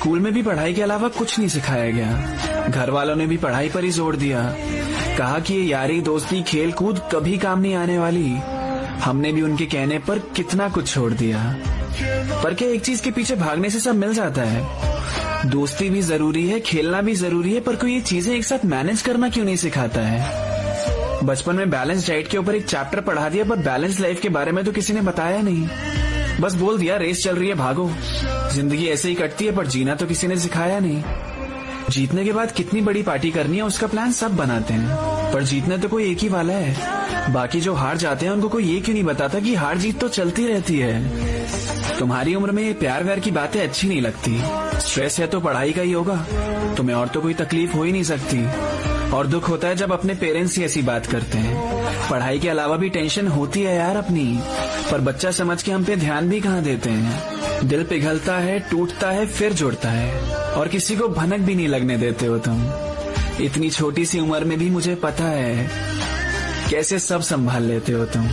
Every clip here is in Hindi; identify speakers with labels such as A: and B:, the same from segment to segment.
A: स्कूल में भी पढ़ाई के अलावा कुछ नहीं सिखाया गया। घर वालों ने भी पढ़ाई पर ही जोर दिया, कहा कि ये यारी दोस्ती खेल कूद कभी काम नहीं आने वाली। हमने भी उनके कहने पर कितना कुछ छोड़ दिया। पर क्या एक चीज के पीछे भागने से सब मिल जाता है? दोस्ती भी जरूरी है, खेलना भी जरूरी है, पर कोई ये चीजें एक साथ मैनेज करना क्यों नहीं सिखाता है? बचपन में बैलेंस डाइट के ऊपर एक चैप्टर पढ़ा दिया, पर बैलेंस लाइफ के बारे में तो किसी ने बताया नहीं। बस बोल दिया रेस चल रही है, भागो। जिंदगी ऐसे ही कटती है, पर जीना तो किसी ने सिखाया नहीं। जीतने के बाद कितनी बड़ी पार्टी करनी है उसका प्लान सब बनाते हैं, पर जीतना तो कोई एक ही वाला है। बाकी जो हार जाते हैं उनको कोई ये क्यों नहीं बताता कि हार जीत तो चलती रहती है। तुम्हारी उम्र में ये प्यार व्यार की बातें अच्छी नहीं लगती। स्ट्रेस है तो पढ़ाई का ही होगा, तुम्हें और तो कोई तकलीफ हो ही नहीं सकती। और दुख होता है जब अपने पेरेंट्स ही ऐसी बात करते हैं। पढ़ाई के अलावा भी टेंशन होती है यार अपनी, पर बच्चा समझ के हम पे ध्यान भी कहाँ देते हैं। दिल पिघलता है, टूटता है, फिर जुड़ता है, और किसी को भनक भी नहीं लगने देते हो तुम। इतनी छोटी सी उम्र में भी मुझे पता है कैसे सब संभाल लेते हो तुम।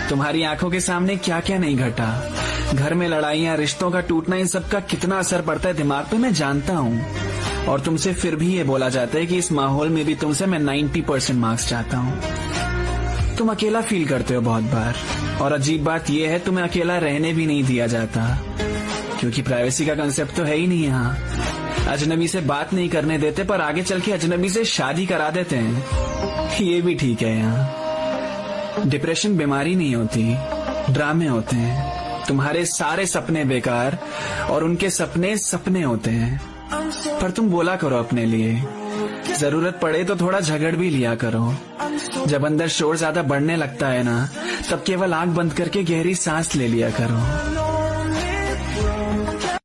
A: तुम्हारी आंखों के सामने क्या क्या नहीं घटा। घर में लड़ाइयाँ, रिश्तों का टूटना, इन सब का कितना असर पड़ता है दिमाग पे मैं जानता हूँ। और तुमसे फिर भी ये बोला जाता है कि इस माहौल में भी तुमसे मैं 90% मार्क्स चाहता हूँ। तुम अकेला फील करते हो बहुत बार, और अजीब बात यह है तुम्हें अकेला रहने भी नहीं दिया जाता, क्योंकि प्राइवेसी का कंसेप्ट तो है ही नहीं यहाँ। अजनबी से बात नहीं करने देते, पर आगे चल के अजनबी से शादी करा देते हैं। ये भी ठीक है यहाँ। डिप्रेशन बीमारी नहीं होती, ड्रामे होते हैं। तुम्हारे सारे सपने बेकार, और उनके सपने सपने होते हैं। पर तुम बोला करो अपने लिए, जरूरत पड़े तो थोड़ा झगड़ भी लिया करो। जब अंदर शोर ज्यादा बढ़ने लगता है ना, तब केवल आंख बंद करके गहरी सांस ले लिया करो।